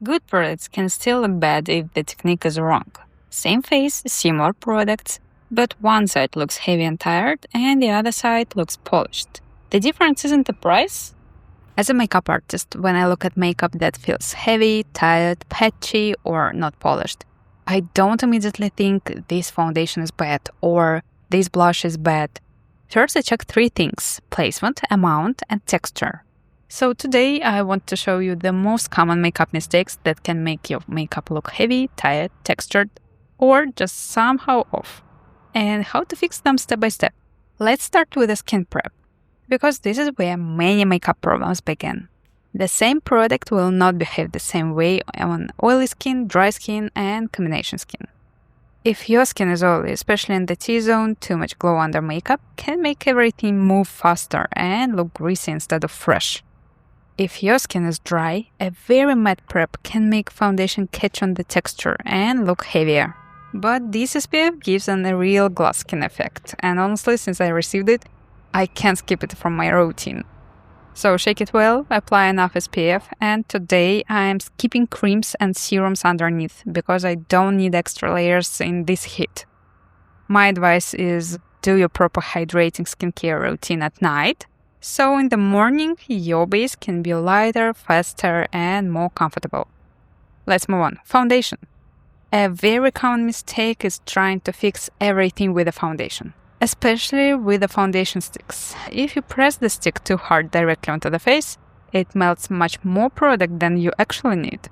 Good products can still look bad if the technique is wrong. Same face, similar products, but one side looks heavy and tired and the other side looks polished. The difference isn't the price. As a makeup artist, when I look at makeup that feels heavy, tired, patchy, or not polished, I don't immediately think this foundation is bad or this blush is bad. First, I check three things: placement, amount, and texture. So today I want to show you the most common makeup mistakes that can make your makeup look heavy, tired, textured, or just somehow off, and how to fix them step by step. Let's start with the skin prep, because this is where many makeup problems begin. The same product will not behave the same way on oily skin, dry skin, and combination skin. If your skin is oily, especially in the T-zone, too much glow under makeup can make everything move faster and look greasy instead of fresh. If your skin is dry, a very matte prep can make foundation catch on the texture and look heavier. But this SPF gives a real glass skin effect, and honestly, since I received it, I can't skip it from my routine. So shake it well, apply enough SPF, and today I'm skipping creams and serums underneath because I don't need extra layers in this heat. My advice is do your proper hydrating skincare routine at night, so in the morning your base can be lighter, faster, and more comfortable. Let's move on. Foundation. A very common mistake is trying to fix everything with a foundation, especially with the foundation sticks. If you press the stick too hard directly onto the face, it melts much more product than you actually need.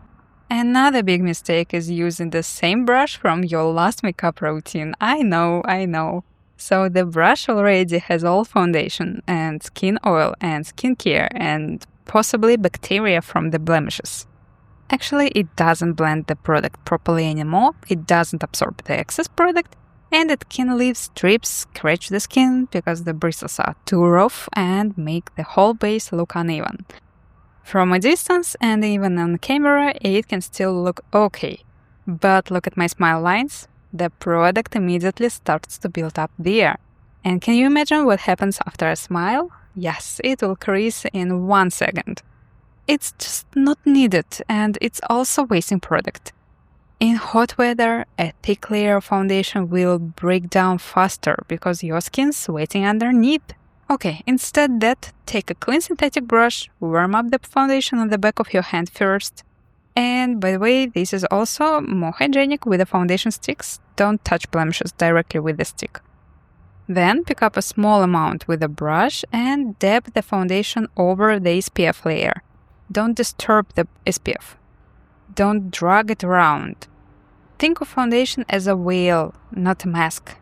Another big mistake is using the same brush from your last makeup routine. I know. So the brush already has all foundation and skin oil and skincare and possibly bacteria from the blemishes. Actually, it doesn't blend the product properly anymore, it doesn't absorb the excess product, and it can leave strips, scratch the skin because the bristles are too rough and make the whole base look uneven. From a distance and even on camera, it can still look okay. But look at my smile lines. The product immediately starts to build up there. And can you imagine what happens after a smile? Yes, it will crease in 1 second. It's just not needed, and it's also wasting product. In hot weather, a thick layer of foundation will break down faster because your skin's sweating underneath. Okay, instead that, take a clean synthetic brush, warm up the foundation on the back of your hand first. And by the way, this is also more hygienic with the foundation sticks. Don't touch blemishes directly with the stick. Then pick up a small amount with a brush and dab the foundation over the SPF layer. Don't disturb the SPF. Don't drag it around. Think of foundation as a veil, not a mask.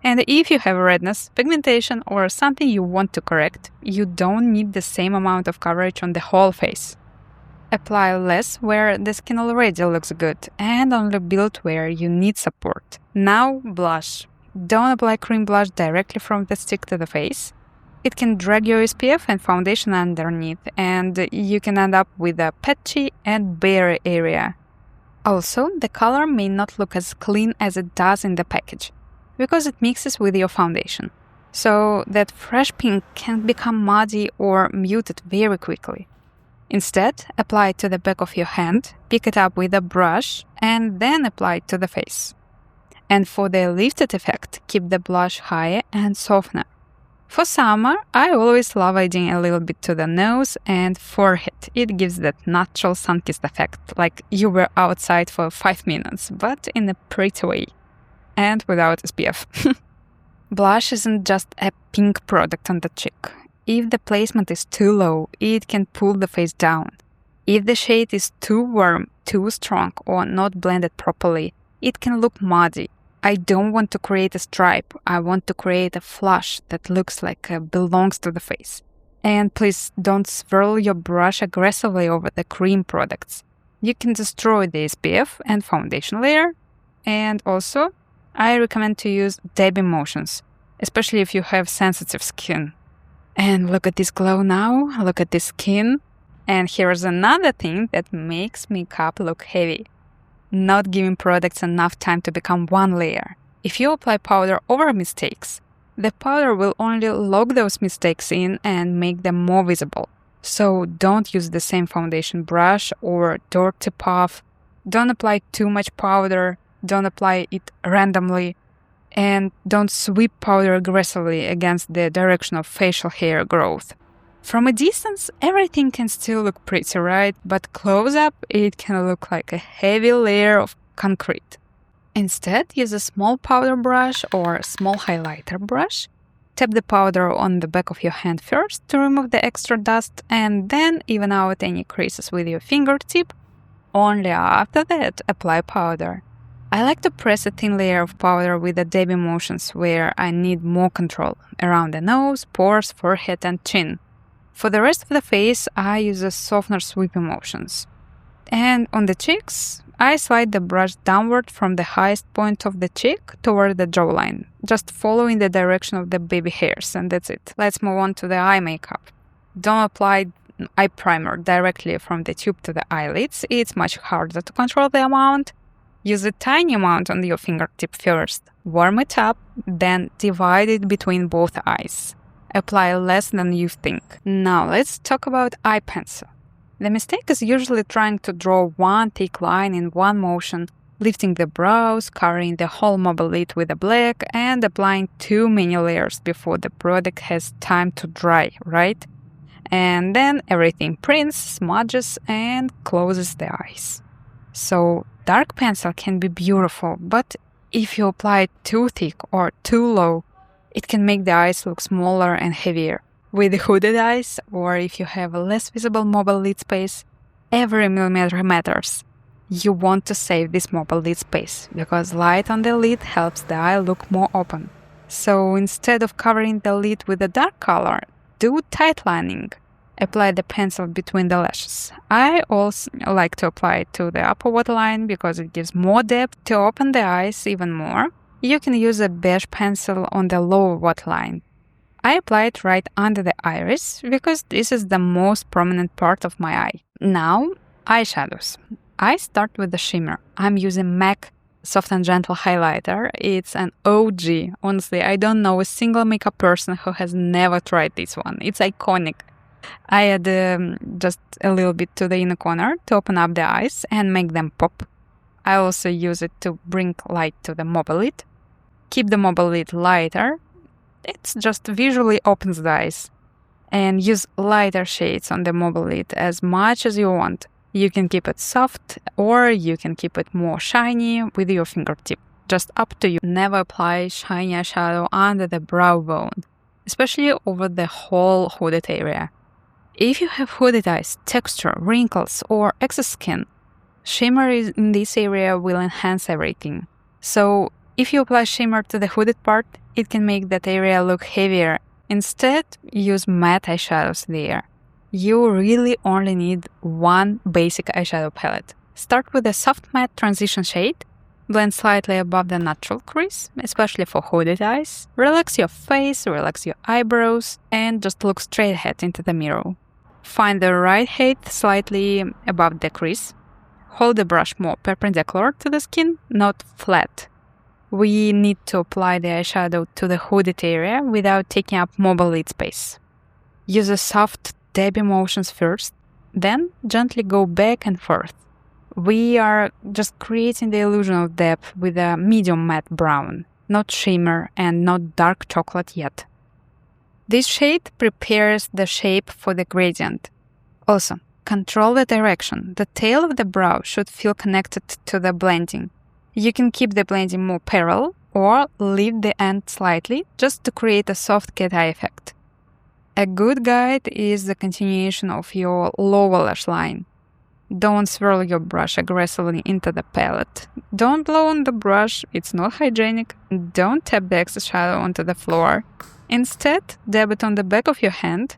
And if you have redness, pigmentation, or something you want to correct, you don't need the same amount of coverage on the whole face. Apply less where the skin already looks good and only build where you need support. Now, blush. Don't apply cream blush directly from the stick to the face. It can drag your SPF and foundation underneath, and you can end up with a patchy and bare area. Also, the color may not look as clean as it does in the package, because it mixes with your foundation. So that fresh pink can become muddy or muted very quickly. Instead, apply it to the back of your hand, pick it up with a brush, and then apply it to the face. And for the lifted effect, keep the blush higher and softer. For summer, I always love adding a little bit to the nose and forehead. It gives that natural sun-kissed effect, like you were outside for 5 minutes, but in a pretty way. And without SPF. Blush isn't just a pink product on the cheek. If the placement is too low, it can pull the face down. If the shade is too warm, too strong, or not blended properly, it can look muddy. I don't want to create a stripe, I want to create a flush that looks like it belongs to the face. And please don't swirl your brush aggressively over the cream products. You can destroy the SPF and foundation layer. And also, I recommend to use dabbing motions, especially if you have sensitive skin. And look at this glow now, look at this skin. And here's another thing that makes makeup look heavy. Not giving products enough time to become one layer. If you apply powder over mistakes, the powder will only lock those mistakes in and make them more visible. So don't use the same foundation brush or dirty puff. Don't apply too much powder. Don't apply it randomly. And don't sweep powder aggressively against the direction of facial hair growth. From a distance, everything can still look pretty, right? But close up, it can look like a heavy layer of concrete. Instead, use a small powder brush or a small highlighter brush. Tap the powder on the back of your hand first to remove the extra dust and then even out any creases with your fingertip. Only after that, apply powder. I like to press a thin layer of powder with the dab motions where I need more control around the nose, pores, forehead, and chin. For the rest of the face, I use a softer sweeping motions. And on the cheeks, I slide the brush downward from the highest point of the cheek toward the jawline, just following the direction of the baby hairs, and that's it. Let's move on to the eye makeup. Don't apply eye primer directly from the tube to the eyelids. It's much harder to control the amount. Use a tiny amount on your fingertip first. Warm it up, then divide it between both eyes. Apply less than you think. Now let's talk about eye pencil. The mistake is usually trying to draw one thick line in one motion, lifting the brows, covering the whole mobile lid with a black, and applying too many layers before the product has time to dry, right? And then everything prints, smudges, and closes the eyes. So dark pencil can be beautiful, but if you apply it too thick or too low, it can make the eyes look smaller and heavier. With hooded eyes, or if you have a less visible mobile lid space, every millimeter matters. You want to save this mobile lid space, because light on the lid helps the eye look more open. So instead of covering the lid with a dark color, do tight lining. Apply the pencil between the lashes. I also like to apply it to the upper waterline because it gives more depth to open the eyes even more. You can use a beige pencil on the lower waterline. I apply it right under the iris because this is the most prominent part of my eye. Now, eyeshadows. I start with the shimmer. I'm using MAC Soft and Gentle Highlighter. It's an OG. Honestly, I don't know a single makeup person who has never tried this one. It's iconic. I add just a little bit to the inner corner to open up the eyes and make them pop. I also use it to bring light to the mobile lid. Keep the mobile lid lighter. It just visually opens the eyes. And use lighter shades on the mobile lid as much as you want. You can keep it soft or you can keep it more shiny with your fingertip. Just up to you. Never apply shiny eyeshadow under the brow bone, especially over the whole hooded area. If you have hooded eyes, texture, wrinkles, or excess skin, shimmer in this area will enhance everything. So if you apply shimmer to the hooded part, it can make that area look heavier. Instead, use matte eyeshadows there. You really only need one basic eyeshadow palette. Start with a soft matte transition shade. Blend slightly above the natural crease, especially for hooded eyes. Relax your face, relax your eyebrows, and just look straight ahead into the mirror. Find the right height slightly above the crease. Hold the brush more perpendicular to the skin, not flat. We need to apply the eyeshadow to the hooded area without taking up mobile lid space. Use a soft dab motions first, then gently go back and forth. We are just creating the illusion of depth with a medium matte brown, not shimmer and not dark chocolate yet. This shade prepares the shape for the gradient. Also, control the direction. The tail of the brow should feel connected to the blending. You can keep the blending more parallel or leave the end slightly just to create a soft cat eye effect. A good guide is the continuation of your lower lash line. Don't swirl your brush aggressively into the palette. Don't blow on the brush, it's not hygienic. Don't tap the excess shadow onto the floor. Instead, dab it on the back of your hand.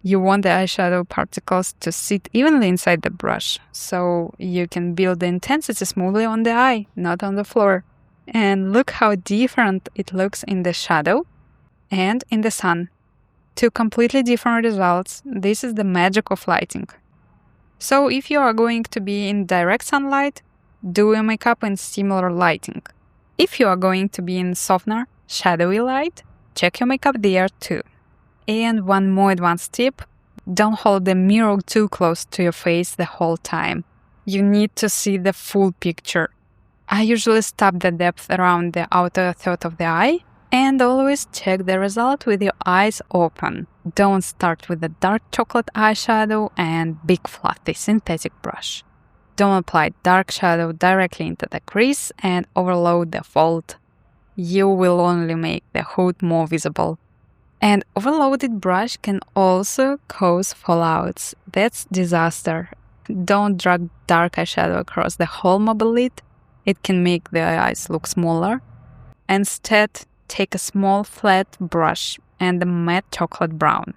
You want the eyeshadow particles to sit evenly inside the brush, so you can build the intensity smoothly on the eye, not on the floor. And look how different it looks in the shadow and in the sun. Two completely different results. This is the magic of lighting. So if you are going to be in direct sunlight, do your makeup in similar lighting. If you are going to be in softer, shadowy light, check your makeup there too. And one more advanced tip, Don't hold the mirror too close to your face the whole time. You need to see the full picture. I usually stop the depth around the outer third of the eye and always check the result with your eyes open. Don't start with a dark chocolate eyeshadow and big fluffy synthetic brush. Don't apply dark shadow directly into the crease and overload the fold. You will only make the hood more visible. And overloaded brush can also cause fallouts. That's disaster. Don't drag dark eyeshadow across the whole mobile lid. It can make the eyes look smaller. Instead, take a small flat brush and a matte chocolate brown.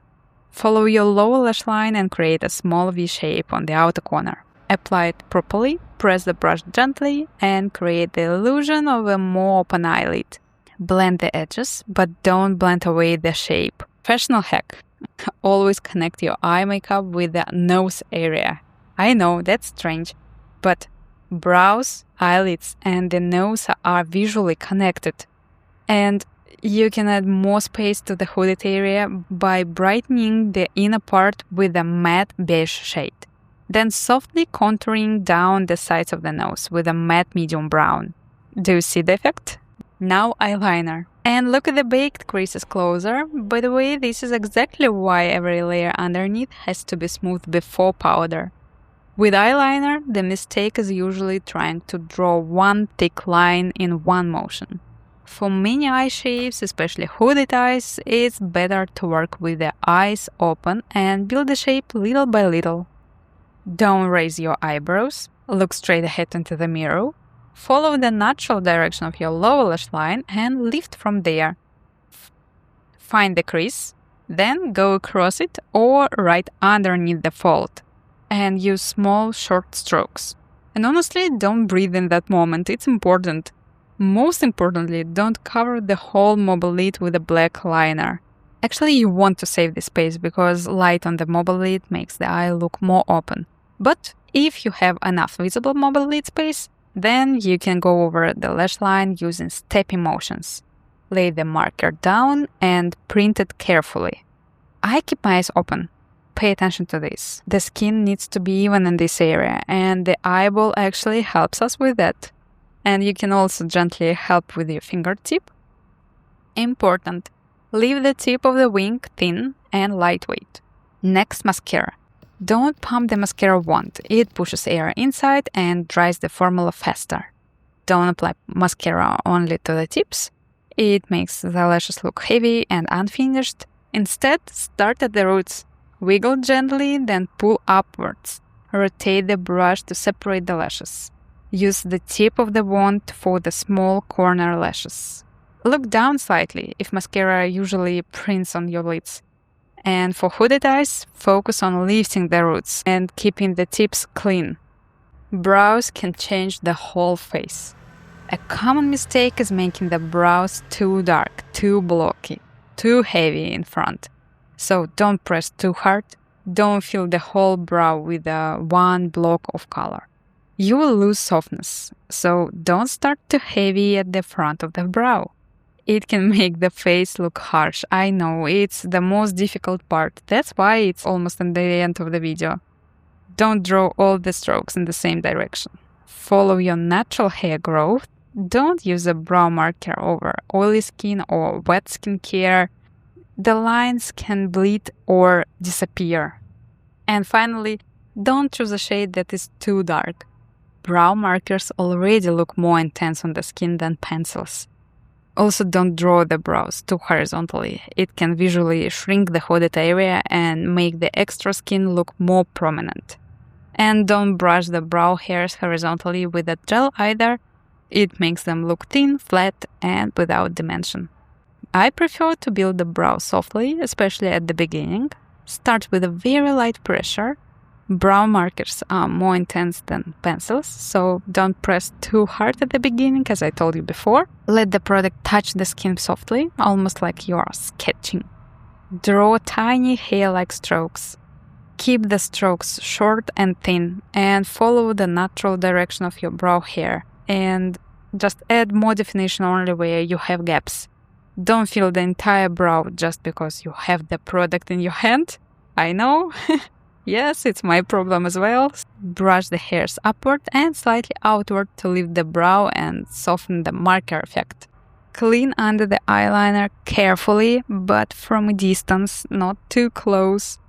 Follow your lower lash line and create a small V shape on the outer corner. Apply it properly, press the brush gently, and create the illusion of a more open eyelid. Blend the edges, but don't blend away the shape. Professional hack. Always connect your eye makeup with the nose area. I know, that's strange, but brows, eyelids, and the nose are visually connected. And you can add more space to the hooded area by brightening the inner part with a matte beige shade. Then softly contouring down the sides of the nose with a matte medium brown. Do you see the effect? Now eyeliner. And look at the baked creases closer. By the way, this is exactly why every layer underneath has to be smooth before powder. With eyeliner, the mistake is usually trying to draw one thick line in one motion. For many eye shapes, especially hooded eyes, it's better to work with the eyes open and build the shape little by little. Don't raise your eyebrows. Look straight ahead into the mirror. Follow the natural direction of your lower lash line and lift from there. Find the crease, then go across it or right underneath the fold. And use small, short strokes. And honestly, don't breathe in that moment. It's important. Most importantly, don't cover the whole mobile lid with a black liner. Actually, you want to save the space because light on the mobile lid makes the eye look more open. But if you have enough visible mobile lid space, then you can go over the lash line using stepping motions. Lay the marker down and print it carefully. I keep my eyes open. Pay attention to this. The skin needs to be even in this area, and the eyeball actually helps us with that. And you can also gently help with your fingertip. Important. Leave the tip of the wing thin and lightweight. Next, mascara. Don't pump the mascara wand. It pushes air inside and dries the formula faster. Don't apply mascara only to the tips. It makes the lashes look heavy and unfinished. Instead, start at the roots. Wiggle gently, then pull upwards. Rotate the brush to separate the lashes. Use the tip of the wand for the small corner lashes. Look down slightly if mascara usually prints on your lids. And for hooded eyes, focus on lifting the roots and keeping the tips clean. Brows can change the whole face. A common mistake is making the brows too dark, too blocky, too heavy in front. So don't press too hard. Don't fill the whole brow with one block of color. You will lose softness, so don't start too heavy at the front of the brow. It can make the face look harsh. I know, it's the most difficult part. That's why it's almost at the end of the video. Don't draw all the strokes in the same direction. Follow your natural hair growth. Don't use a brow marker over oily skin or wet skincare. The lines can bleed or disappear. And finally, don't choose a shade that is too dark. Brow markers already look more intense on the skin than pencils. Also, don't draw the brows too horizontally. It can visually shrink the hooded area and make the extra skin look more prominent. And don't brush the brow hairs horizontally with a gel either. It makes them look thin, flat, and without dimension. I prefer to build the brow softly, especially at the beginning. Start with a very light pressure. Brow markers are more intense than pencils, so don't press too hard at the beginning, as I told you before. Let the product touch the skin softly, almost like you are sketching. Draw tiny hair-like strokes. Keep the strokes short and thin, and follow the natural direction of your brow hair. And just add more definition only where you have gaps. Don't fill the entire brow just because you have the product in your hand. I know. Yes, it's my problem as well. Brush the hairs upward and slightly outward to lift the brow and soften the marker effect. Clean under the eyeliner carefully, but from a distance, not too close.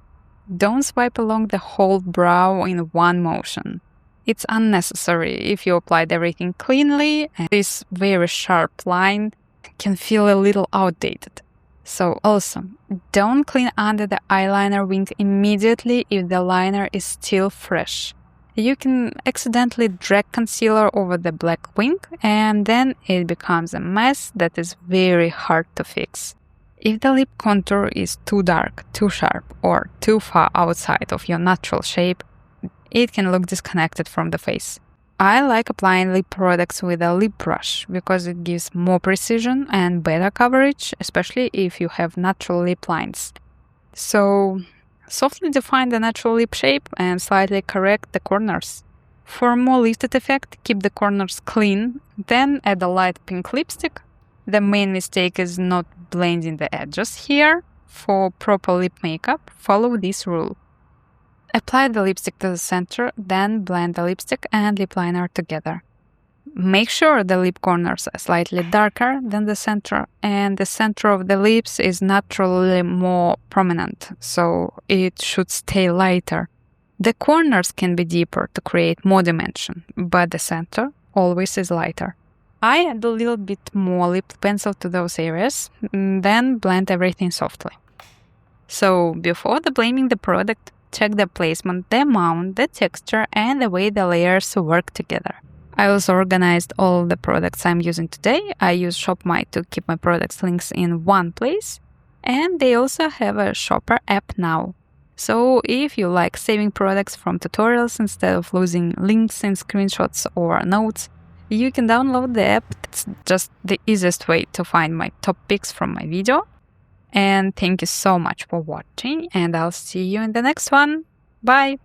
Don't swipe along the whole brow in one motion. It's unnecessary if you applied everything cleanly, and this very sharp line can feel a little outdated. So also, don't clean under the eyeliner wing immediately if the liner is still fresh. You can accidentally drag concealer over the black wing, and then it becomes a mess that is very hard to fix. If the lip contour is too dark, too sharp, or too far outside of your natural shape, it can look disconnected from the face. I like applying lip products with a lip brush because it gives more precision and better coverage, especially if you have natural lip lines. So, softly define the natural lip shape and slightly correct the corners. For a more lifted effect, keep the corners clean, then add a light pink lipstick. The main mistake is not blending the edges here. For proper lip makeup, follow this rule. Apply the lipstick to the center, then blend the lipstick and lip liner together. Make sure the lip corners are slightly darker than the center, and the center of the lips is naturally more prominent, so it should stay lighter. The corners can be deeper to create more dimension, but the center always is lighter. I add a little bit more lip pencil to those areas, then blend everything softly. So, before blaming the product, check the placement, the amount, the texture, and the way the layers work together. I also organized all the products I'm using today. I use ShopMy to keep my products links in one place, and they also have a shopper app now. So if you like saving products from tutorials instead of losing links in screenshots or notes, you can download the app. It's just the easiest way to find my top picks from my video. And thank you so much for watching, and I'll see you in the next one. Bye!